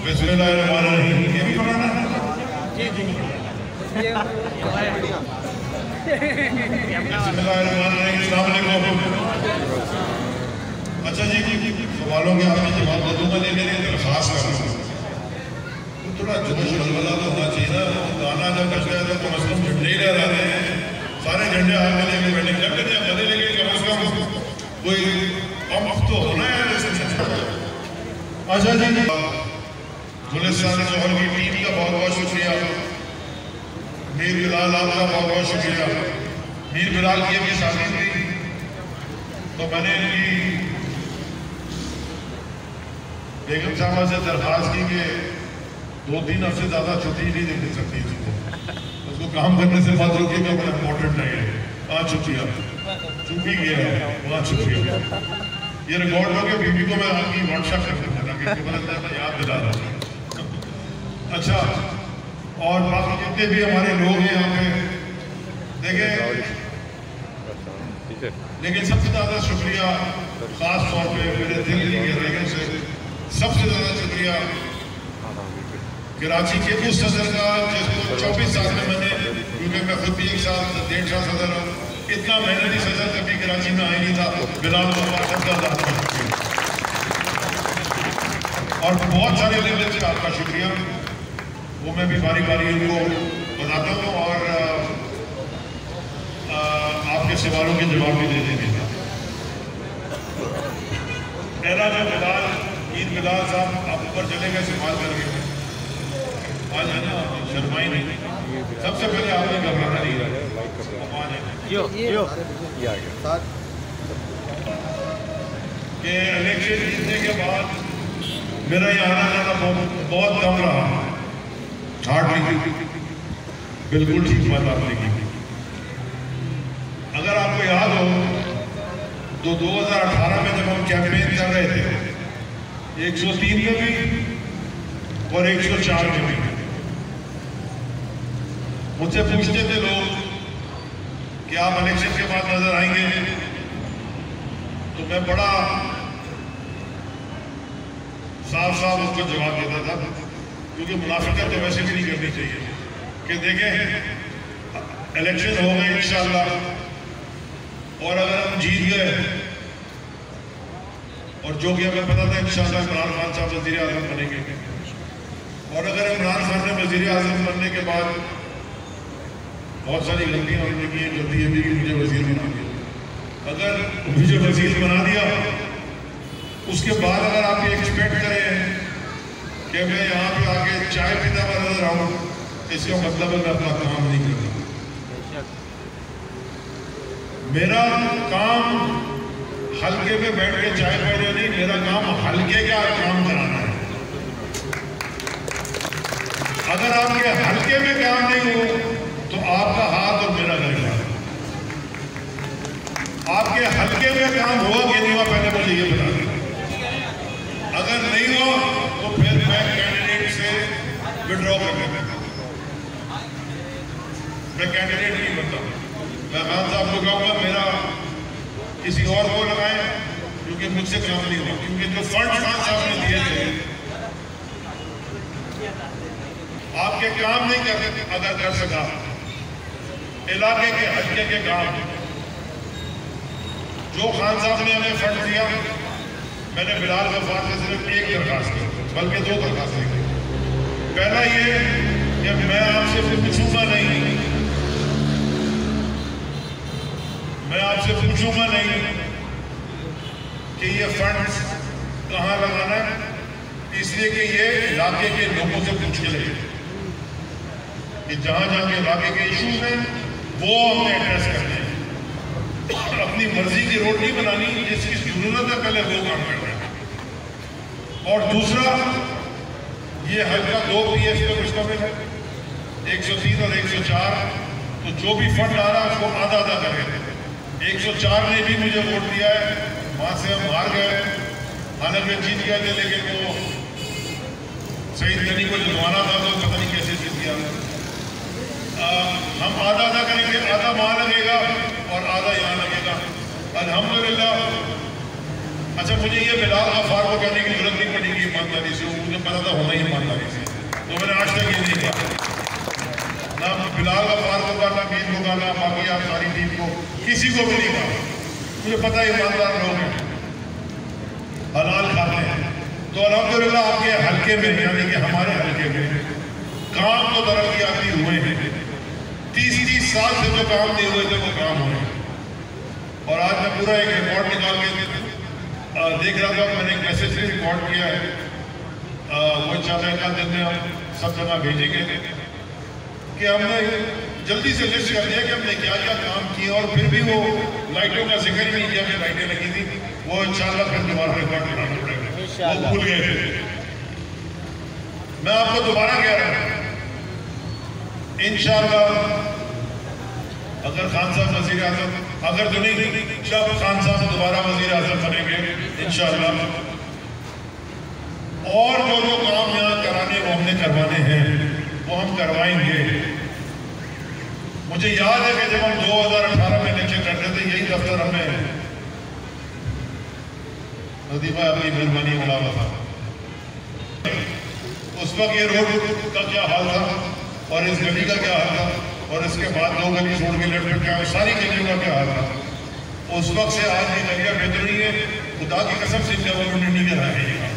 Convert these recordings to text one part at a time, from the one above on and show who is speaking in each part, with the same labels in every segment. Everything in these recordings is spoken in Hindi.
Speaker 1: बिस्मिल्लाहिर्रहमानिर्रहीम। ये भी पढ़ाना है? बिस्मिल्लाहिर्रहमानिर्रहीम। अस्सलाम वालेकुम। अच्छा जी, सवालों के आपने जवाब दे दूंगा, लेकिन ये दरख्वास्त कर रहा हूँ थोड़ा जोश बलबला तो होना चाहिए ना। गाना जब बजता है तो कम से कम झंडे ही लहरा रहे हैं, सारे झंडे हाथ में लेके बैठे जब कहते हैं बने, लेकिन कम से कम कोई पंप तो होना है। अच्छा जी, गुलिस्तान जोहर की टीम का बहुत बहुत शुक्रिया। मीर बिलाल आपका बहुत बहुत शुक्रिया। मीर बिलाल की अभी शादी थी तो मैंने इनकी बेगम साहबा से दरख्वास्त की कि 2-3 हफ्ते ज़्यादा छुट्टी नहीं दे सकती उसको काम करने से बात रोकिएगा, बड़ा इम्पोर्टेंट है। हाँ शुक्रिया, चूक ही गया है वहाँ शुक्रिया। ये रिकॉर्ड हो गया, बीबी को मैं आपकी व्हाट्सएप कर दूँगा ताकि मैं याद दिला रहा हूँ। अच्छा, और बाकी जितने भी हमारे लोग हैं यहाँ पे देखें, लेकिन सबसे ज़्यादा शुक्रिया ख़ास तौर पे मेरे दिल की गहराइयों से सबसे ज़्यादा शुक्रिया कराची के उस सदर का जिसको 24 साल में मैंने, क्योंकि मैं खुद भी 1 साल 1.5 साल सदर हूँ, इतना मेहनती सदर कभी कराची में आया नहीं था। बिलाल सबका और बहुत सारे लेवल से आपका शुक्रिया, वो मैं भी बारी बारी उनको बताता हूँ और आपके सवालों के जवाब भी दे देंगे। पहला जो बिलाल, ईद बिलाल साहब आप ऊपर चले गए सवाल करके, आज है ना, शर्माई नहीं। सबसे पहले आपने घबराना नहीं है कि इलेक्शन जीतने के बाद मेरा ये आना जाना बहुत कम रहा, हार्डली, बिल्कुल ठीक बात आपने की। अगर आपको याद हो तो 2018 में जब हम कैंपेन कर रहे थे 103 में भी और 104 में भी, मुझसे पूछते थे लोग कि आप इलेक्शन के बाद नजर आएंगे, तो मैं बड़ा साफ साफ उसको जवाब देता था, क्योंकि मुनाफिकत तो वैसे भी नहीं करनी चाहिए कि देखें इलेक्शन हो गए इंशाअल्लाह, और अगर हम जीत गए, और जो कि हमें पता था इंशाअल्लाह इमरान खान साहब वज़ीर आज़म बनेंगे, और अगर इमरान खान ने वज़ीर आज़म बनने के बाद बहुत सारी गलतियां उन्होंने की, गलती ये भी कि मुझे वज़ीर बना दिया, अगर मुझे वज़ीर बना दिया, उसके बाद अगर आप ये एक्सपेक्ट करें कि मैं यहाँ पे आके चाय पीता हुआ नजर आऊँ, इसका मतलब है मैं अपना काम नहीं करता। मेरा काम हल्के पे बैठ के चाय पीना नहीं, मेरा काम हल्के का काम कराना है। अगर आपके हल्के में काम नहीं हो तो आपका हाथ और मेरा लगेगा। आपके हल्के में काम हुआ कि नहीं हुआ, पहले मुझे ये बता दें। अगर नहीं हुआ तो फिर मैं कैंडिडेट से विड्रॉ कर लेता, मैं कैंडिडेट नहीं बनता। मैं खान साहब को कहूँगा मेरा किसी और को लगाएं, क्योंकि मुझसे काम नहीं हुआ, क्योंकि जो फंड खान साहब ने दिए थे आपके काम नहीं कर अगर कर सका, इलाके के हल्के के काम जो खान साहब ने हमें फंड दिया, मैंने बिलाल गफ्फार से सिर्फ एक दरखास्त की, बल्कि 2 दरखास्तें की। पहला ये कि मैं आपसे पूछूंगा नहीं, मैं आपसे पूछूंगा नहीं कि ये फंड कहाँ लगाना है, इसलिए कि ये इलाके के लोगों से पूछ के लगे कि जहाँ जहाँ के इलाके के इशूज हैं वो हमने एड्रेस करने हैं। अपनी मर्जी की रोड नहीं बनानी, जिसकी जरूरत है पहले वो काम करना है। और दूसरा, ये हल्का 2 PS पे मुश्तमिल है, 103 और 104, तो जो भी फंड आ रहा है उसको आधा आधा करें। 104 ने भी मुझे वोट दिया है, वहाँ से हम हार गए, हालांकि जीत गए थे, लेकिन वो सईद गनी को जितवाना था तो पता नहीं कैसे जीत गया। हम आधा आधा करेंगे, आधा वहाँ लगेगा और आधा यहाँ लगेगा। अल्हम्दुलिल्लाह अच्छा, मुझे ये बिलाल गफ्फार को कहने की जरूरत नहीं पड़ेगी ईमानदारी से, मुझे पता था होना ही ईमानदारी से, तो मैंने आज तक ये नहीं कहा ना बिलाल गफ्फार को कहा, ना मीर को कहा, ना बाकी आप सारी टीम को, किसी को भी नहीं कहा। मुझे पता है ईमानदार लोग हैं, हलाल खाते हैं। तो अल्हम्दुलिल्लाह आपके हल्के में, यानी कि हमारे हल्के में काम तो तरक्याती हुए हैं। 30 साल से जो काम नहीं हुए थे वो काम हुए। और आज मैं पूरा एक रिकॉर्ड निकाल के देख रहा था, मैंने एक मैसेज भी रिकॉर्ड किया है, वो इंशाअल्लाह एक दिन में हम सब जगह भेजेंगे कि हमने जल्दी से लिस्ट कर दिया कि हमने क्या क्या काम किया, और फिर भी वो लाइटों का जिक्र ही नहीं किया कि लाइटें लगी थी। वो इंशाअल्लाह फिर दोबारा रिकॉर्ड बनाना पड़ेगा, वो भूल गए थे। मैं आपको दोबारा कह रहा हूँ, इंशाअल्लाह अगर खान साहब वज़ीर आज़म, अगर तो नहीं जब खान साहब दोबारा वज़ीर आज़म बनेंगे इंशाअल्लाह, और जो जो काम यहाँ कराने वो हमने करवाने हैं वो हम करवाएंगे। मुझे याद है कि जब हम 2018 में इलेक्शन करते थे, यही दफ्तर हमें नदीफा अपनी मेहरबानी बुलावा था। उस वक्त ये रोड का क्या हाल था और इस गली का क्या हाल था, और इसके बाद 2 गली छोड़ के लेफ्ट क्या, सारी गलियों का क्या हाल था। उस वक्त से आज की गलियां बेहतर हुई है। खुदा की कसम से गवर्नमेंट ने नहीं करा है ये काम।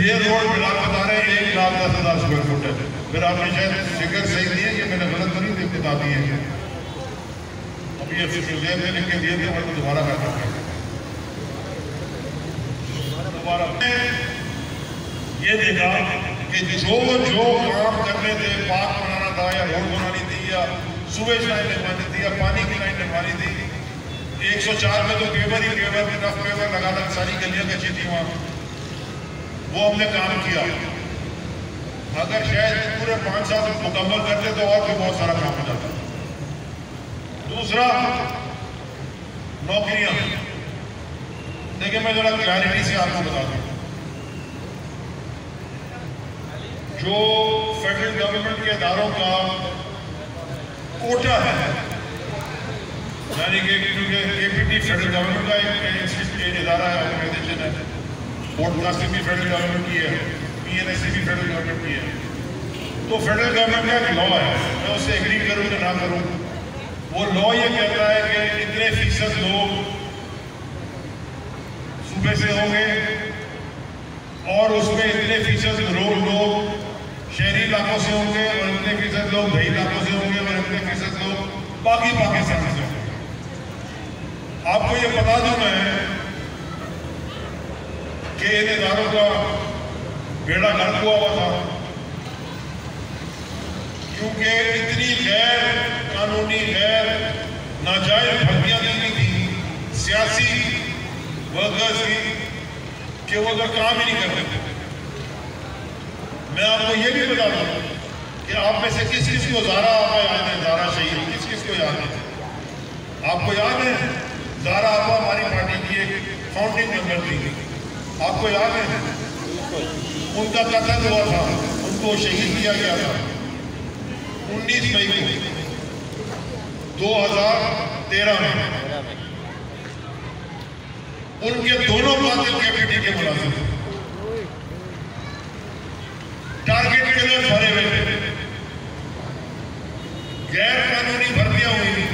Speaker 1: ये रोड बिलाल बता रहे हैं 1,10,000 स्क्वायर फुट है। फिर आपने शायद फिगर सही दिए कि मैंने गलत तो नहीं बता दी है। अब ये फिगर लिख के दिए थे, मैं दोबारा करना पड़ेगा। दोबारा ये देखा कि जो जो काम करने थे, पार्क बनाना था या रोड बनानी थी या सुवेज लाइन लगवानी थी या पानी की लाइन लगवानी थी, 104 में तो पेवर ही पेवर, रफ पेवर लगा लगा सारी गलियां कच्ची थी वहाँ, वो हमने काम किया। अगर शायद पूरे 5 साल मुकम्मल करते तो और भी बहुत सारा काम हो जाता। दूसरा, नौकरियां। देखिए मैं जरा क्लैरिटी से आपको बता दूं, जो फेडरल गवर्नमेंट के इदारों का कोटा है, यानी कि क्योंकि केपीटी फेडरल गवर्नमेंट का एक इदारा है, ऑर्गेनाइजेशन है, ब्रॉडकास्टिंग भी फेडरल गवर्नमेंट की है, पीएनएससी भी फेडरल गवर्नमेंट की है। तो फेडरल गवर्नमेंट का एक लॉ है, मैं उससे एग्री करूँ कि ना करूँ, वो लॉ ये कहता है कि इतने फीसद लोग सूबे से होंगे और उसमें इतने फीसद लोग शहरी इलाकों से होंगे और इतने फीसद लोग दही इलाकों से होंगे और इतने फीसद लोग बाकी पाकिस्तान से होंगे। आपको ये बता दूं मैं कि इन इदारों का बेड़ा गर्क हुआ था, क्योंकि इतनी गैर कानूनी गैर नाजायज भर्तियां दी गई थी सियासी वर्कर्स की कि वो अगर काम ही नहीं करते थे। मैं आपको ये भी बता दूं कि आप में से किस किस को ज़ारा आपा याद है, ज़ारा शहीद किस किस को याद है? आपको याद है ज़ारा आपा हमारी पार्टी की एक फाउंडिंग मेंबर थी, आपको याद है? उनका कत्ल हुआ था, उनको शहीद किया गया था 19 मई को 2013 में। उनके दोनों कातिल केपीटी के मुलाजिम थे, टारगेट के लिए भरे हुए थे, गैर कानूनी भर्तियां हुई।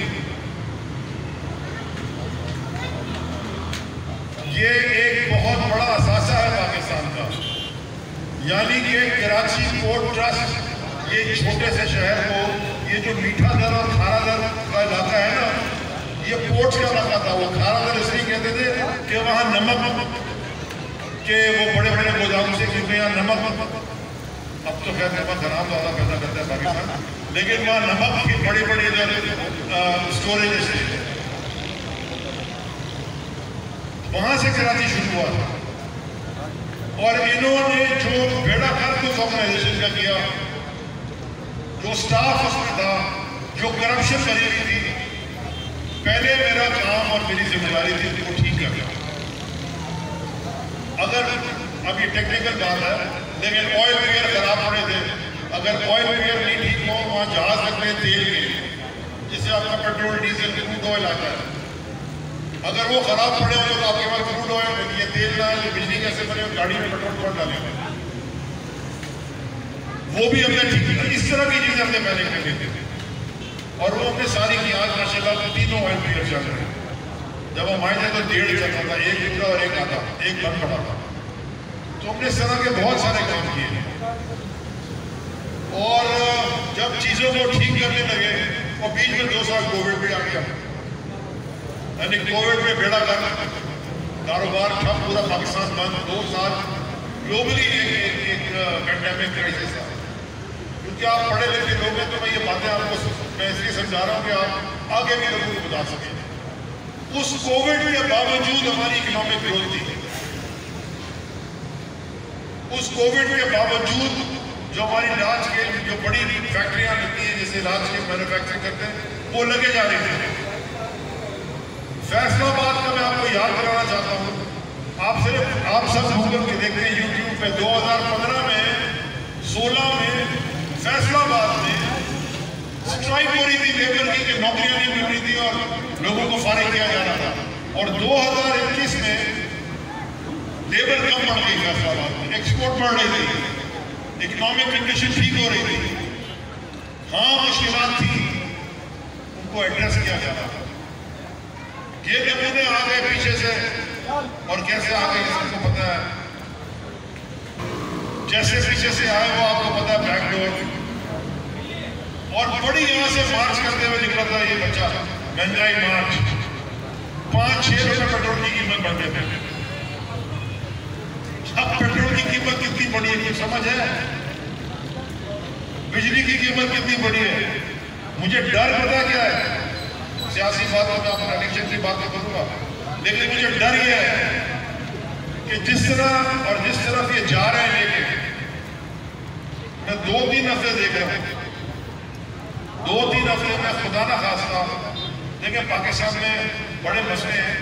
Speaker 1: ये एक बहुत बड़ा असासा है पाकिस्तान का, यानी कि कराची पोर्ट ट्रस्ट, ये छोटे से शहर को, ये जो मीठा दर और खारा दर का इलाका है ना, ये पोर्ट का इलाका था। वो खारा दर इसलिए कहते थे कि वहाँ नमक के वो बड़े बड़े गोदाम से, क्योंकि यहाँ नमक, अब तो खैर नमक खराब ज़्यादा पैदा करता है पाकिस्तान, लेकिन वहाँ नमक की बड़ी बड़ी इधर स्टोरेज है, वहाँ से कराची शुरू हुआ था। और इन्होंने जो बेड़ा गर्क उस ऑर्गेनाइजेशन का किया, जो स्टाफ उसमें था, जो करप्शन करी हुई थी, पहले मेरा काम और मेरी जिम्मेदारी थी वो ठीक करना। अगर अभी टेक्निकल बात है, लेकिन ऑयल वेयर खराब पड़े थे, अगर ऑयल वेयर नहीं ठीक हो, वहाँ जहाज लगते तेल के, जिससे आपका पेट्रोल डीजल क्रूड ऑयल आता है, अगर वो खराब पड़े होंगे तो आपके पास क्रूड ऑयल ये तेल ना है, बिजली कैसे बने, गाड़ी में पेट्रोल कौन डालेगा? वो भी हमने ठीक किया। इस तरह की चीजें हमने पहले कर लेते थे और वो हमने सारी की। आज माशाल्लाह तीनों ऑयल प्लेयर चल रहे हैं। जब हम आए थे तो 1.5 चलता था, 1 बिगड़ा और 1 आता, 1 बंद पड़ा था। तो हमने इस तरह के बहुत सारे काम किए और जब चीजों को ठीक करने लगे और बीच में 2 साल कोविड भी आ गया, यानी कोविड में बेड़ा गर्क, कारोबार ठप, पूरा पाकिस्तान बंद, 2 साल ग्लोबली एक पेंडेमिक क्राइसिस था। क्योंकि आप पढ़े लिखे लोग हैं तो मैं ये बातें आपको मैं इसलिए समझा रहा हूँ कि आप आगे भी लोगों को बता सकें। उस कोविड के बावजूद हमारी इकोनॉमिक ग्रोथ थी। उस कोविड के बावजूद जो हमारी लार्ज स्केल जो बड़ी फैक्ट्रियां लगती हैं, जैसे लार्ज स्केल मैन्युफैक्चरिंग करते हैं, वो लगे जा रही थी। फैसलाबाद का मैं आपको याद कराना चाहता हूँ। आप सब गूगल के देखते हैं, यूट्यूब पे 2015 में 16 में फैसलाबाद में स्ट्राइक हो रही थी लेबर की कि नौकरियां नहीं मिल रही थी और लोगों को फारिग किया जा रहा था। और 2021 में लेबर कम बढ़ गई फैसलाबाद में, एक्सपोर्ट बढ़ रही थी, इकोनॉमिक कंडीशन ठीक हो रही थी। हाँ, मुश्किलात थी, उनको एड्रेस किया जा रहा था। ये नमूने आ गए पीछे से और कैसे आ गए इसको पता है। जैसे पीछे से आए वो आपको पता है, बैकडोर। और बड़ी यहां से मार्च करते हुए निकला था ये बच्चा, महंगाई मार्च, 5-6 रुपए पेट्रोल की कीमत बढ़ गए थे। अब पेट्रोल की कीमत कितनी बढ़ी है ये समझ है? बिजली की कीमत कितनी बढ़ी है? मुझे डर पता क्या है? सियासी बात में मैं इलेक्शन की बात करूंगा, लेकिन मुझे डर ये है कि जिस तरह और जिस तरफ ये जा रहे हैं लेके, मैं 2-3 हफ्ते देख रहा हूं, 2-3 हफ्ते में खुदा ना खास्ता देखिए पाकिस्तान में बड़े मसले हैं,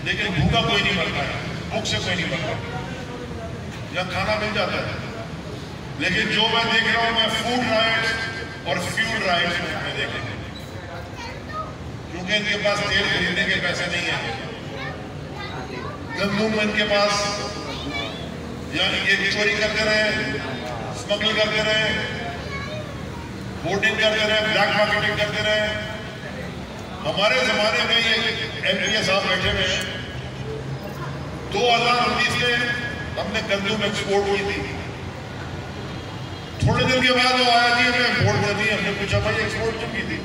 Speaker 1: लेकिन भूखा कोई नहीं मरता है, भूख से कोई नहीं मरता, या खाना मिल जाता है। लेकिन जो मैं देख रहा हूं, मैं फूड राइट्स और फ्यूल राइट्स में देख रहा हूं, क्योंकि इनके पास तेल खरीदने के पैसे नहीं है, गंदम इनके पास, यानी ये चोरी करते रहे, स्मगल करते रहे, होर्डिंग करते रहे, ब्लैक मार्केटिंग करते रहे। हमारे जमाने में ये एमपीए साहब बैठे हुए हैं, 2019 में हमने गंदम एक्सपोर्ट की थी। थोड़े दिन के बाद वो आया जी हमें इम्पोर्ट कर दी। हमने पूछा भाई एक्सपोर्ट क्यों की थी?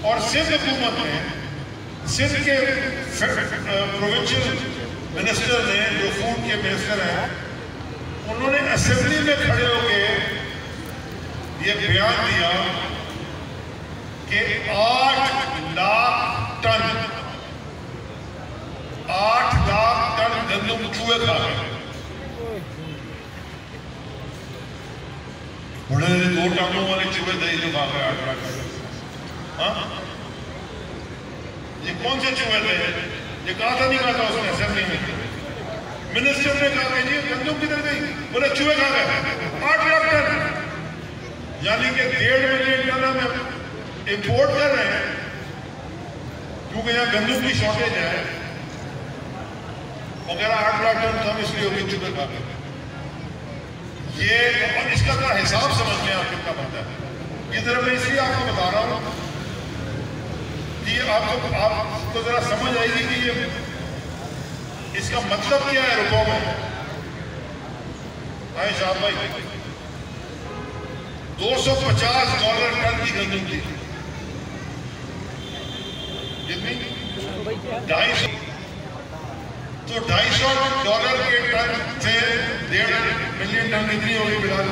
Speaker 1: और सिंध हुकूमत ने, सिंध के प्रोविंशियल मिनिस्टर ने, जो फूड के मिनिस्टर हैं, उन्होंने असेंबली में खड़े होकर ये बयान दिया कि 8 लाख टन गंदम चूहे खा गए। बड़े 2 टांगों वाले चूहे दही जो खा गए 8 लाख। हाँ, ये कौन से चूहे थे? ये कहा था नहीं कहा था उसने असेंबली में? मिनिस्टर ने कहा कि गंदम किधर गई? बोले चूहे खा गए 8 लाख टन, यानी कि 1.5 मिलियन टन हम इंपोर्ट कर रहे हैं क्योंकि यहाँ गंदम की शॉर्टेज है। अगर 8 लाख टन कम इसलिए होगी चूहे खा गए। ये और इसका क्या हिसाब समझ में आप कितना बनता है? ये जरा मैं इसलिए आपको बता रहा हूँ कि आपको जरा समझ आएगी कि ये इसका मतलब क्या है रुपयों में। आए साहब भाई, $250 टन की गंदम थी, कितनी? 250। तो $250 के टन से 1.5 मिलियन टन कितनी होगी बिलाल?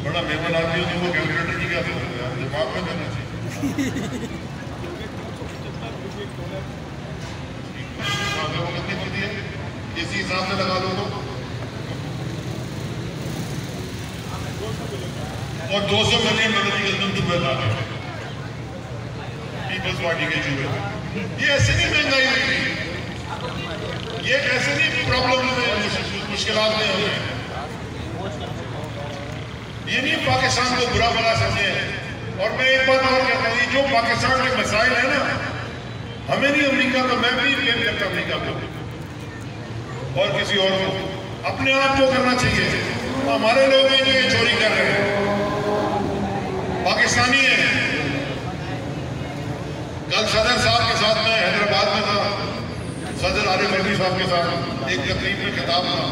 Speaker 1: बड़ा मेहमान आदमी हो तो वो कैलकुलेटर की क्या दिमाग में करना चाहिए। वो कितनी बनती है इसी हिसाब से लगा लो तो, और 200 मिलियन डॉलर की गंदम चूहे खा गए पीपल्स पार्टी के चूहे। ये ऐसे नहीं महंगाई हुई थी, ये ऐसे नहीं प्रॉब्लम में मुश्किलात में हो गए। ये नहीं पाकिस्तान को बुरा भला समझे, और मैं एक बात और कहता हूँ, जो पाकिस्तान के मसाइल है ना, हमें नहीं अमेरिका का, मैं भी ब्लेम करता अमेरिका को और किसी और को, अपने आप को करना चाहिए। हमारे लोग हैं जो ये चोरी कर रहे हैं, पाकिस्तानी हैं। कल सदर साहब के साथ मैं हैदराबाद में था, सदर आरिफ अलवी साहब के साथ एक तकरीब में खिताब था,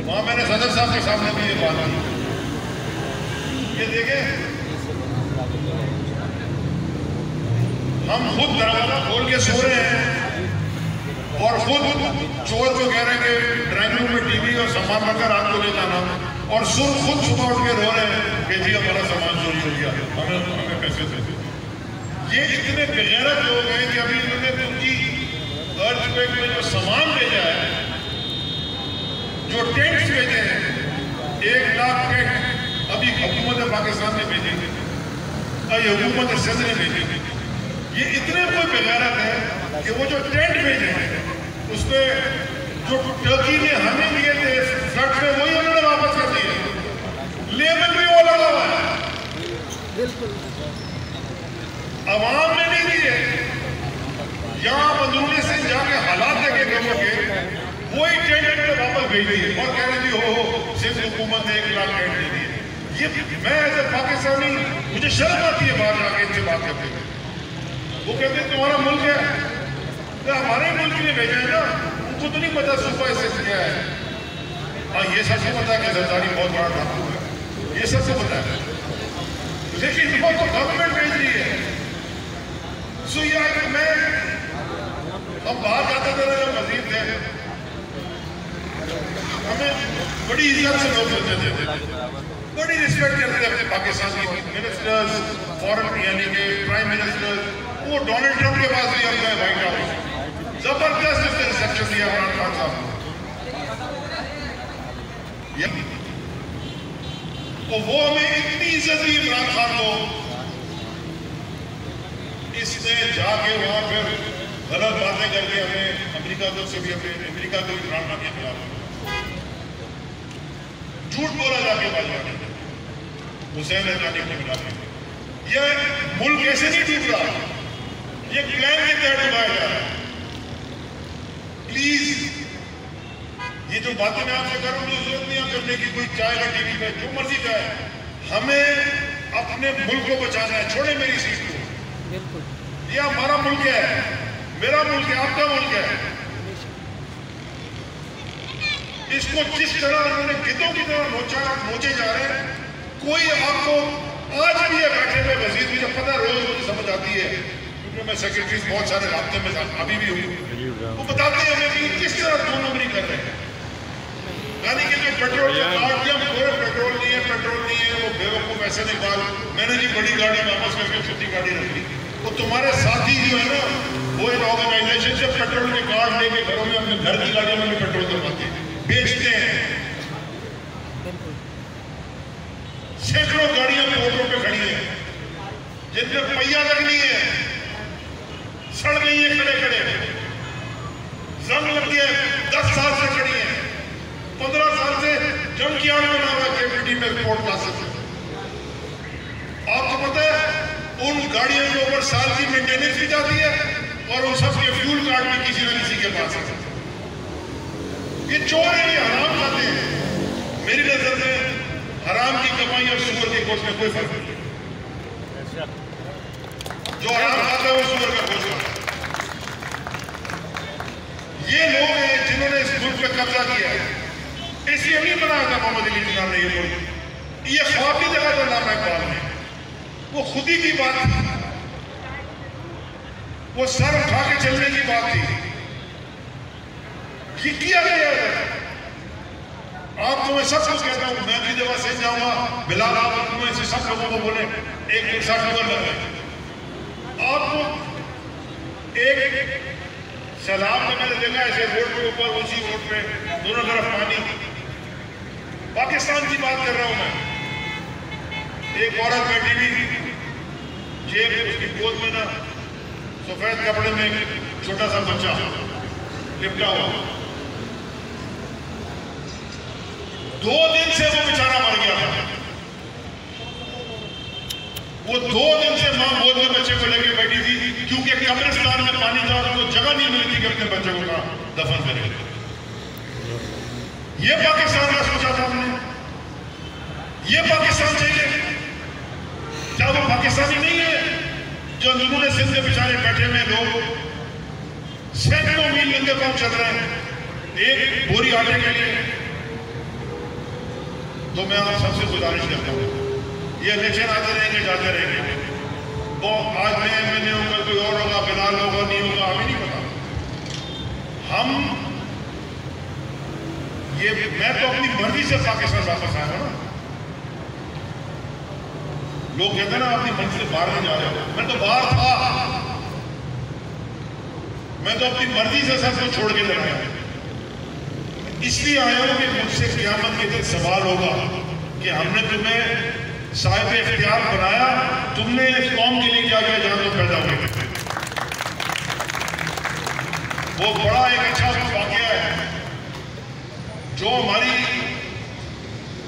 Speaker 1: वहां मैंने सदर साहब के सामने भी ये बात की। ये देखें, हम खुद दरवाजा खोल के सो रहे हैं और खुद चोर को कह रहे हैं कि ड्राइंग रूम में टीवी और सामान रखकर रात को ले जाना, और खुद सुबह उठ के रो रहे हैं कि जी हमारा सामान चोरी हो गया, हमें पैसे दे। ये इतने बेगैरत लोग हैं कि अभी इन्होंने उनकी अर्ज पे जो सामान भेजा है, जो टेंट्स भेजे हैं, 1 लाख टेंट अभी हुकूमत पाकिस्तान ने भेजे, ये हुकूमत सिंध ने भेजे। ये इतने कोई बेगैरत है कि वो जो टेंट भेजे हैं उसमें जो टर्की ने हमें दिए थे फ्लड में, वही उन्होंने वापस कर दिए, लेबल भी वो लगा हुआ है, अवाम ने नहीं दिए। यहाँ अंदरूनी से जाके हालात देखे लोगों के, वही टेंट में वापस भेज दिए और कह रहे थी हो सिर्फ हुकूमत ने 1 लाख टेंट दे दिए। ये मैं एज ए पाकिस्तानी, मुझे शर्म आती है बाहर जाके इनसे बात करते हैं। वो कहते हैं तुम्हारा मुल्क है, तो हमारे मुल्क ने भेजा है ना, उनको तो नहीं पता सुबह से क्या है। हाँ, ये सबको पता है कि जरदारी बहुत बड़ा डाकू है, ये सबको पता है, लेकिन वो तो गवर्नमेंट भेज रही है। सो यार मैं, हम बाहर जाते थे, मजीद थे, हमें बड़ी इज्जत से लोग मिलते थे, बड़ी रिस्पेक्ट करते थे अपने पाकिस्तान की मिनिस्टर्स, फॉरेन यानी कि प्राइम मिनिस्टर। वो डोनाल्ड ट्रंप के पास भी हम गए व्हाइट हाउस, जबरदस्त उसने रिसेप्शन दिया इमरान खान साहब को। वो हमें इतनी इज्जत दी इमरान खान को, इसने जाके वहां फिर गलत बातें करके हमें अमेरिका को से भी अमेरिका को इमरान खान के खिलाफ झूठ बोला जाके बाजवा हुसैन रहमानी के खिलाफ। ये मुल्क ऐसे नहीं टूट रहा, ये प्लान के तहत उठाया जा रहा है। प्लीज ये जो बातें मैं आपसे कर रहा हूँ, जरूरत नहीं करने की, कोई चाहेगा टीवी पे जो मर्जी चाहे, हमें अपने मुल्क को बचाना है। छोड़े मेरी सीट को, ये हमारा मुल्क है, मेरा मुल्क है, आपका मुल्क है। इसको जिस तरह उन्होंने गिद्धों की तरह नोचे जा रहे हैं, कोई आपको आज भी है बैठे हुए वजीर, मुझे पता रोज मुझे समझ आती है क्योंकि मैं सेक्रेटरी बहुत सारे रास्ते में अभी भी हुई, वो बताते हैं हमें कि किस तरह 2 नंबरी कर रहे हैं। यानी कि जो पेट्रोल काट दिया, पूरे पेट्रोल नहीं है, वो बेवकूफ ऐसे निकाल, मैंने जी बड़ी गाड़ी वापस करके छोटी गाड़ी रख ली। वो तुम्हारे साथी जो है ना, वो एक ऑर्गेनाइजेशन से पेट्रोल के कार्ड लेके घरों में अपने घर की गाड़ियों में भी पेट्रोल करवाते हैं, बेचते हैं। सैकड़ों गाड़ियां रोडों पे खड़ी हैं जिनमें पहिया लगनी है, सड़ गई है खड़े खड़े, जंग लग गया, 10 साल से खड़ी है, 15 साल से जंगयार्ड बना हुआ है केपीटी में पोर्ट क्लासेस। आपको पता है उन गाड़ियों के ऊपर साल की मेंटेनेंस भी जाती है और उन सब के फ्यूल कार्ड भी किसी न किसी के पास है। ये चोर है, ये हराम खाते हैं। मेरी नजर में हराम की कमाई और सुअर के गोश्त में कोई फर्क नहीं। जो हराम खाता है वो सुअर का गोश्त खाता है। ये लोग हैं जिन्होंने इस मुल्क पे कब्जा किया है। इसलिए नहीं बनाया था मोहम्मद अली जिन्ना ने ये मुल्क, ये ख्वाब नहीं देखा था अल्लामा इकबाल ने, वो खुद ही की बात थी, वो सर उठा के चलने की बात थी। ये किया गया है। आपको मैं सब कुछ कहता हूँ, मैं भी जब से जाऊंगा बिलाल आप में से सब लोगों को बोले एक साथ नंबर लगे। आपको एक सैलाब में मैंने देखा ऐसे रोड के ऊपर, उसी रोड पे दोनों तरफ पानी। पाकिस्तान की बात कर रहा हूं मैं। एक औरत बैठी हुई, जेब उसकी गोद में ना सफेद कपड़े में छोटा सा बच्चा लिपटा हुआ। 2 दिन से वो बेचारा मर गया था। वो 2 दिन से मां गोद में बच्चे को लेके बैठी थी, क्योंकि कब्रिस्तान में पानी था, उसको जगह नहीं मिलती कि अपने बच्चे को कहां दफन करे। ये पाकिस्तान का सोचा था हमने, ये पाकिस्तान चाहिए? क्या वो पाकिस्तानी नहीं है जो अंदरूनी सिंध के बेचारे बैठे हुए लोग सैकड़ों मील लंबे पांव चल रहे हैं एक बोरी आटे के लिए? तो मैं आप सबसे गुजारिश करता हूं, ये इलेक्शन आते रहेंगे जाते रहेंगे, वो आज मैं एमएलए होगा, कोई और होगा, बिलाल होगा, नहीं होगा, हमें नहीं पता। हम ये मैं तो अपनी मर्जी से पाकिस्तान वापस आया हूं ना। लोग कहते हैं ना अपनी मर्जी से बाहर नहीं जा रहे, मैं तो बाहर था, मैं तो अपनी मर्जी से सब कुछ छोड़ के लगा, इसलिए आया हूं कि मुझसे क़यामत के दिन सवाल होगा कि हमने तुम्हें साहिब इख्तियार बनाया, तुमने इस कौम के लिए क्या क्या जान को पैदा हुए। वो बड़ा एक अच्छा वाकया है जो हमारी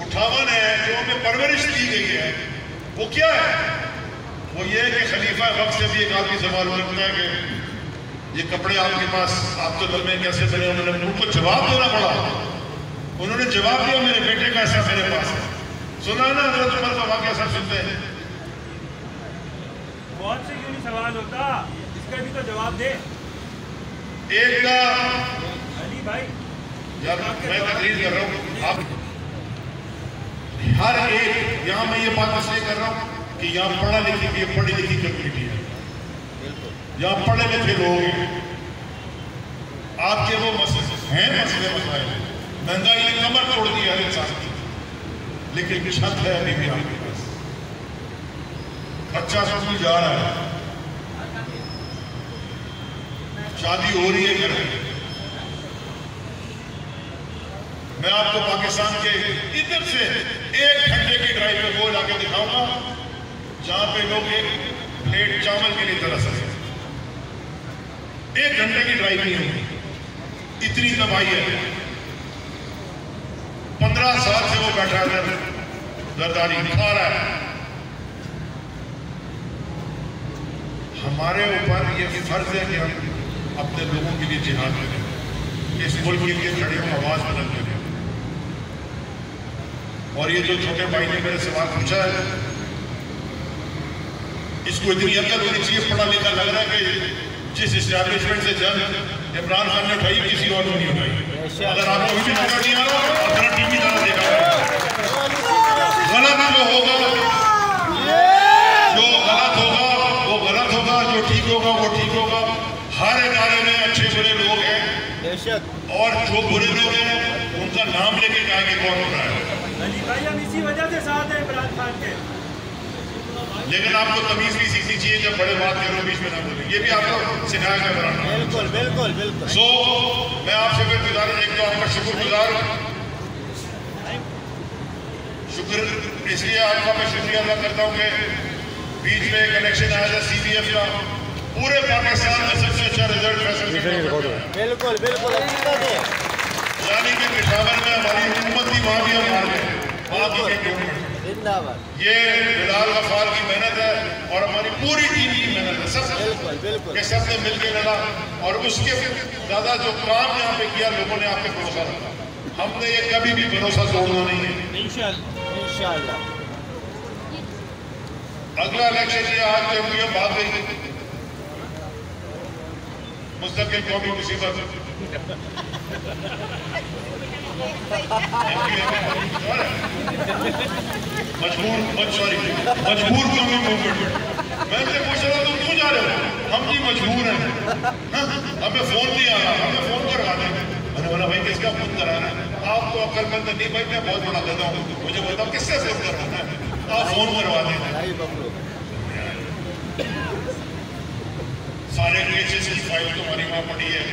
Speaker 1: उठावन है, जो हमें परवरिश दी गई है, वो क्या है? वो ये है कि खलीफा वक्त से भी एक आदमी सवाल करता है कि ये कपड़े आपके पास, आप तो लम्बे कैसे बने? उन्होंने उनको जवाब देना पड़ा, उन्होंने जवाब दिया मेरे बेटे का ऐसा मेरे पास है। सुना ना हज़रत उमर का वाकया, सब सुनते हैं।
Speaker 2: बहुत से क्यों नहीं सवाल होता, इसका भी तो जवाब दे।
Speaker 1: एक का
Speaker 2: अली भाई
Speaker 1: यार मैं तकरीर कर रहा हूँ, आप हर एक यहाँ मैं ये बात इसलिए कर रहा हूँ कि यहाँ पढ़ा लिखी की पढ़ी लिखी कम्युनिटी है, यहाँ पढ़े लिखे लोग हैं, आपके वो मसले हैं, मसले मसाइल, महंगाई ने कमर तोड़ दी हर इंसान की, लेकिन छत है अभी भी आपके पास, बच्चा स्कूल जा रहा है, शादी हो रही है घर में। मैं आपको पाकिस्तान के इधर से 1 घंटे की ड्राइव पे वो इलाके दिखाऊंगा जहां पे लोग एक प्लेट चावल के लिए तरस रहे हैं। 1 घंटे की ड्राइव नहीं होगी, इतनी तबाही है। 15 साल से वो बैठा है, जरदारी खा रहा है। हमारे ऊपर ये फर्ज है कि हम अपने लोगों के लिए जिहाद करें, इस मुल्क के लिए खड़े हो, आवाज बुलंद करें। और ये जो छोटे भाई ने मेरे सवाल पूछा है, इसको इतनी अकल होनी चाहिए, पढ़ा लिखा लग रहा है कि जिस इस्टेब्लिशमेंट से जंग इमरान खान ने उठाई किसी और ने नहीं उठाई। अगर आपको भी नजर नहीं आ रहा, अपना टीवी चैनल देखा गलत जो होगा, जो गलत होगा वो गलत होगा, जो ठीक होगा वो ठीक होगा। हर इदारे में अच्छे बुरे लोग हैं, और जो बुरे लोग हैं उनका नाम लेके कहा कि कौन हो रहा है।
Speaker 2: अली भाई हम इसी वजह से साथ हैं इमरान खान के।
Speaker 1: लेकिन आपको तमीज भी सीखनी चाहिए, जब बड़े बात करो बीच में ना बोले, ये भी आपको सिखाया गया इमरान खान।
Speaker 3: बिल्कुल बिल्कुल बिल्कुल।
Speaker 1: सो मैं आपसे फिर गुजारिश, एक तो आपका शुक्रगुजार हूँ, शुक्र इसलिए आपका मैं शुक्रिया अदा करता हूँ कि बीच में एक इलेक्शन आया था CBF का, पूरे पाकिस्तान में सबसे अच्छा रिजल्ट फैसल करना।
Speaker 3: बिल्कुल बिल्कुल
Speaker 1: यानी कि पेशावर में हमारी हुकूमत थी, वहाँ भी हम हार गए। ये बिलाल गफ्फार की मेहनत है और हमारी पूरी टीम की मेहनत है, सब के सब ने मिलकर लड़ा, और उसके ज्यादा जो काम यहाँ पे किया लोगों ने आप पे भरोसा रखा। हमने ये कभी भी भरोसा तोड़ना नहीं है
Speaker 3: इंशाअल्लाह।
Speaker 1: अगला इलेक्शन ये आज जमहूरियत भाग गई, मुस्तकिल कौमी मुसीबत, मजबूर कौमी मूवमेंट। मैं इनसे पूछ रहा हूँ तुम क्यों जा रहे हो? हम जी मजबूर हैं, हमें फोन नहीं आ रहा, हमें फोन करवा देंगे। मैंने बोला भाई किसका फोन कराना है? आप तो अक्लमंद नहीं भाई, मैं बहुत बड़ा कहता हूँ, मुझे बताओ किससे फोन करवाना है? आप फोन करवा देंगे। सारे केसेस की फाइल तुम्हारी वहाँ पड़ी है,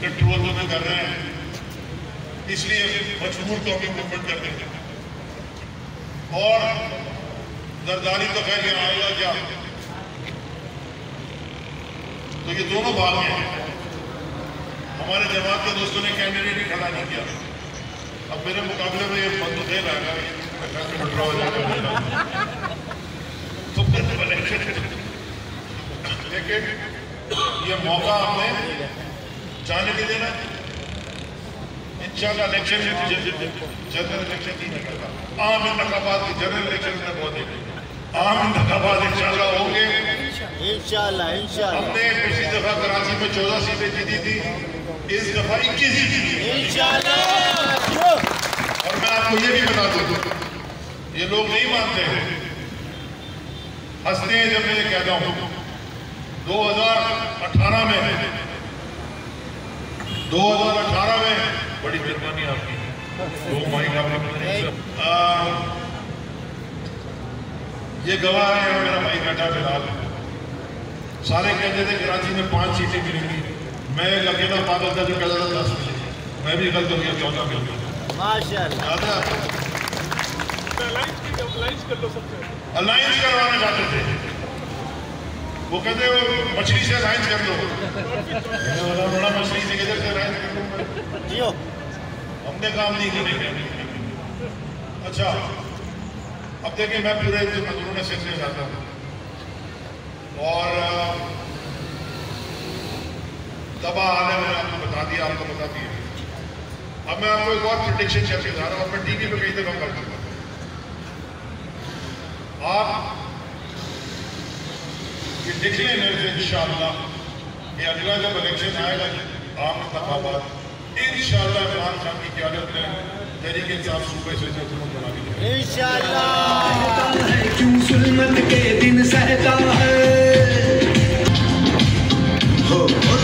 Speaker 1: कंट्रोल तुम्हें कर रहे हैं, इसलिए मजबूर कौमी मूवमेंट कर देंगे। और जरदारी तो खैर यहाँ आएगा क्या, तो ये दोनों भाग हैं। हमारे जमात के दोस्तों ने कैंडिडेट ही खड़ा नहीं किया। अब मेरे मुकाबले में ये बंदूक दे रहा है, लेकिन ये मौका आपने जाने नहीं देना। इंशाल्लाह इलेक्शन जनरल इलेक्शन नहीं करता, आम इंतखाबात की जनरल इलेक्शन में बहुत आम इंतखाबात इंशाल्लाह होंगे।
Speaker 3: इंशाल्लाह इंशाल्लाह।
Speaker 1: हमने पिछली दफा कराची में 14 सीटें जीती थी, इस दफा 21 जीती
Speaker 3: इंशाल्लाह।
Speaker 1: और मैं आपको ये भी बता दूं, ये लोग नहीं मानते हैं, हंसते हैं जब मैं ये कहता हूँ। 2018 में बड़ी मेहरबानी आपकी, वो माइक आपने ये गवाह है मेरा भाई बैठा फिलहाल। सारे कहते थे कराची में 5 सीटें मिलेंगी, मैं अकेला पागल था जो कहता था 10 मिलेंगी। मैं भी गलत हो गया, 14 मिल गया
Speaker 3: माशाल्लाह।
Speaker 1: अलायंस करवाना चाहते थे, वो कहते वो मछली से अलायंस कर लो। बड़ा मछली से किधर से अलायंस कर लो, हमने काम नहीं करेंगे। अच्छा अब देखिए, मैं पूरे अंदरूनी सिंध में जाता हूँ और दबा आने मैंने आपको बता दिया, आपको बता दिया। अब मैं आपको एक और प्रेडिक्शन शेयर कर रहा हूँ, मैं टीवी पे कई दफा कर दूंगा। आप ये देख लें मेरे से इंशाअल्लाह, ये अगला जब इलेक्शन आएगा आम इंतखाबात, इंशाअल्लाह इमरान खान की क़यादत में तहरीक इंसाफ सूबे से हुकूमत बना दी जाएगी
Speaker 3: इंशाअल्लाह।
Speaker 4: क्यों जुल्मत के दिन सहता है, हो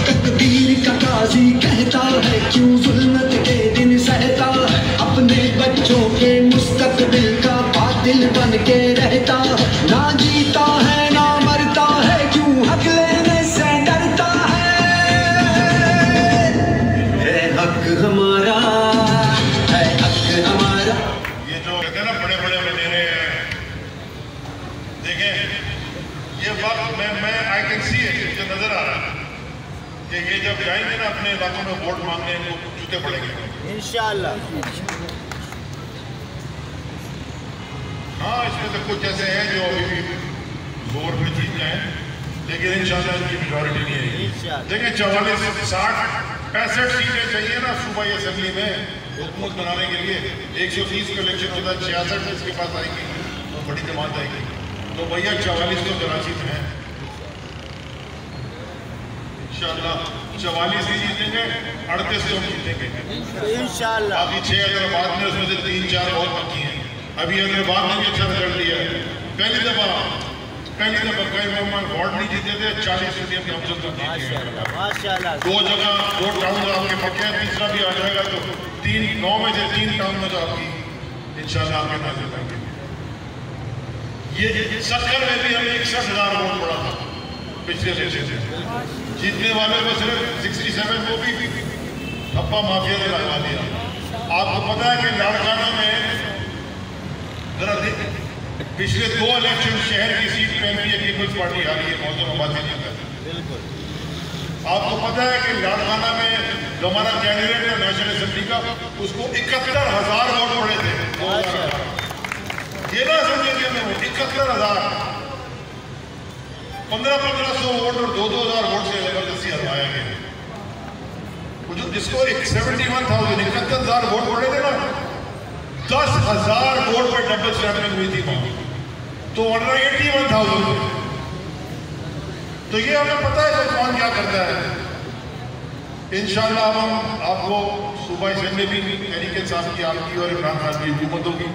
Speaker 4: तकदीर का काजी कहता है, क्यों जुल्मत के दिन सहता है, अपने बच्चों के मुस्तकबिल का बातिल बन के रहता है, ना जीता है ना मरता है, क्यों हक लेने से डरता है हक हमारा, है हक हमारा।
Speaker 1: ये जो कहते हैं ना बड़े बड़े बनेरे हैं, देखें ये वक्त मैं आई कैन सी है, मुझे नजर आ रहा है कि ये जब जाएंगे ना अपने इलाकों में वोट मांगने, इनको जूते पड़ेंगे
Speaker 3: इंशाअल्लाह।
Speaker 1: हाँ, इसमें तो कुछ ऐसे हैं जो अभी भी जोर पे जीत जाए, लेकिन इंशाल्लाह इनकी मेजॉरिटी नहीं है। देखिए 44 60 65 सीटें चाहिए ना सूबाई असेंबली में हुकूमत बनाने के लिए। 130 का इलेक्शन होता है, 66 इसके पास आएगी तो बड़ी जमात आएगी, तो भैया 44 तो कराची में है। इंशाल्लाह 44 ही जीतेंगे, 38 तो जीतेंगे
Speaker 3: इंशाअल्लाह।
Speaker 1: बाकी 6 हैदराबाद में, उसमें से 3-4 बहुत बाकी हैं। अभी हैदराबाद ने भी अच्छा रिजल्ट दिया है। पहली दफा कई वार्ड नहीं जीते थे, 40 सीटें कम से कम जीते हैं।
Speaker 3: माशाल्लाह।
Speaker 1: 2 जगह 2 टाउन आपके पक्के हैं, तीसरा भी आ जाएगा तो 9 में से 3 टाउन में तो आपकी इंशाल्लाह आपके नाम से जाएंगे। ये सक्कर में भी हमें 61,000 वोट पड़ा था पिछले इलेक्शन से, जीतने वाले को सिर्फ 67 को भी ठप्पा माफिया ने लगा दिया। आपको पता है कि लाड़काना में जरा पिछले 2 इलेक्शन शहर की सीट पे एमपी पीपल्स पार्टी हारी है, मौजूद आबादी नहीं है।
Speaker 3: बिल्कुल।
Speaker 1: आपको पता है कि लाड़काना में जो हमारा कैंडिडेट है नेशनल असेंबली का, उसको 71,000 वोट पड़े थे। ये ना समझिए कि मैं 71,000 1500 वोट और 2,000 वोट से जबरदस्ती हरवाया गया। जिसको 71,000 71,000 वोट पड़े थे ना, 10,000 वोट पर डबल स्टैम्पिंग हुई थी वहां, तो 81,000। तो ये हमें पता है कि कौन क्या करता है। इंशाल्लाह हम आपको सूबाई असेंबली भी तहरीक इंसाफ की आपकी और इमरान खान की हुकूमत होगी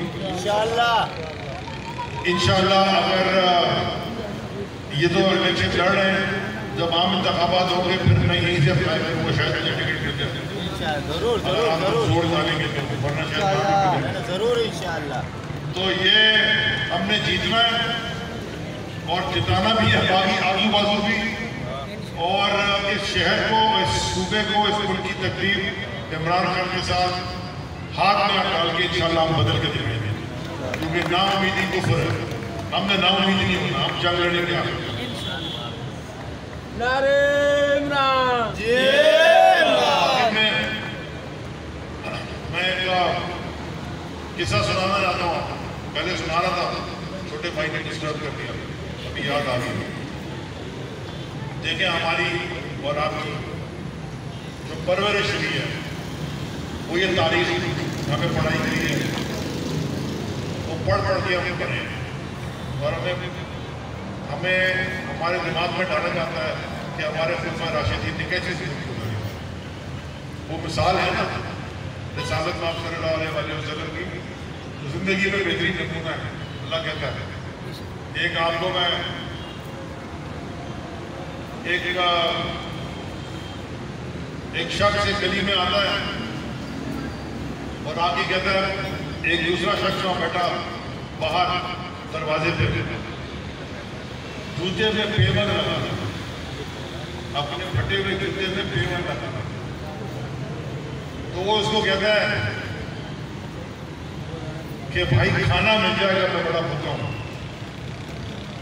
Speaker 1: इंशाल्लाह। अगर ये तो इलेक्शन लड़ रहे हैं, जब आम इंतखाबात होंगे फिर मैं यहीं से अप्लाई करूँगा, शायद मुझे टिकट मिल जाए।
Speaker 3: जरूर जरूर जरूर
Speaker 1: जोड़ डालेंगे तो वरना शायद
Speaker 3: जरूर इंशाल्लाह।
Speaker 1: तो ये हमने जीतना है और जिताना भी है, बाकी आजू बाजू भी, और इस शहर को, इस सूबे को, इस मुल्क की तकदीर इमरान खान के साथ हाथ में डाल के इंशाल्लाह हम बदल के दिखाएंगे, क्योंकि नाउमीदी कुफ्र है। हमने नाउमीदी नहीं होना, हम जंग लड़ेंगे।
Speaker 2: नारे इमरान
Speaker 1: मैं एक किस्सा सुनाना चाहता हूँ, पहले सुना रहा था, छोटे भाई ने डिस्टर्ब कर दिया। तो याद आ गई। देखें हमारी और आपकी जो परवरिश हुई है, वो ये तारीख हमें पढ़ाई करी है, वो पढ़ के हमें पढ़े और हमें हमारे दिमाग में डाला जाता है कि हमारे खुलफा राशिदीन ने कैसे जिंदगी गुजारी। वो मिसाल है ना रिसालत में सल्लल्लाहु अलैहि वसल्लम की, जिंदगी में बेहतरीन नमूना है। अल्लाह कहता है एक आपको मैं एक शख्स एक गली में आता है और आके कहता है, एक दूसरा शख्स वहां बैठा बाहर दरवाजे पे जूते में पेवर लगा, अपने फटे हुए जूते में पेवर लगा, तो वो उसको कहता है कि भाई खाना मिल जाएगा, मैं बड़ा भूखा हूं।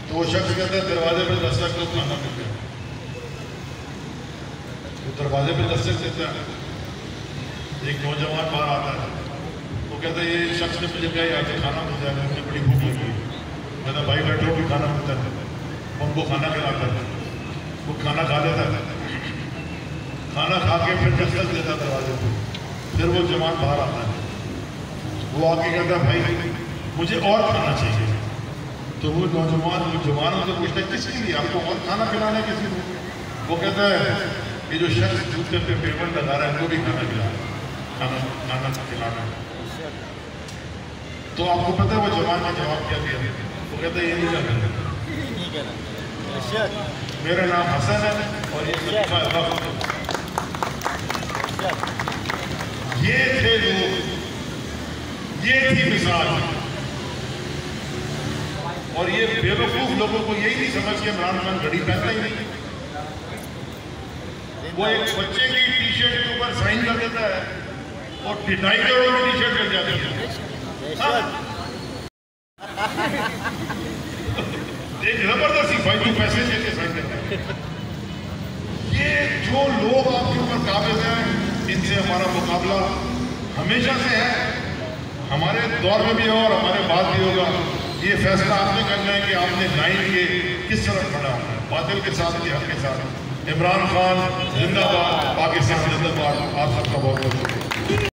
Speaker 1: तो वो शख्स कहता है दरवाजे पे दस्तक दो, खाना मिल जाएगा। तो दरवाजे पे दस्तक देता है, एक नौजवान बाहर आता है, वो कहता है ये शख्स ने मुझे कहा यहाँ से खाना मिल जाएगा, मुझे बड़ी भूख लगी है। कहता भाई बैठो भी खाना मिलता है, उनको खाना खिलाता है, वो खाना खा लेता है, खाना खा के फिर दस्तक देता दरवाजे पे, फिर वो जवान बाहर आता है, वो आके कहता है भाई मुझे और खाना चाहिए। तो वो नौजवान जवानों से पूछता है किसके लिए, आपको और खाना खिलाना किसी को? वो कहता है ये जो शख्स जूते पे पेमेंट लगा रहा है वो भी खाना खिलाना। तो आपको पता है वो जवान का जवाब क्या दिया? वो कहता है ये नहीं करना, मेरा नाम हसन है और ये थे लोग, ये थी मिसाल। और ये बेवकूफ लोगों को यही नहीं समझ के इमरान खान घड़ी पहनता ही नहीं। वो एक बच्चे की टी शर्ट के ऊपर साइन कर देता है और 2.5 करोड़ की टी शर्ट मिल जाती है। एक जबरदस्ती भाई तू पैसे देके साइन करता है। ये जो लोग आपके ऊपर काबिज हैं, इनसे हमारा मुकाबला हमेशा से है, हमारे दौर में भी हो और हमारे बाद भी होगा। ये फैसला आपने करना है कि आपने लाइन के किस तरफ खड़ा होना है, बातिल के साथ कि हक के साथ। इमरान खान जिंदाबाद, पाकिस्तान जिंदाबाद। आप सबका बहुत बहुत शुक्रिया।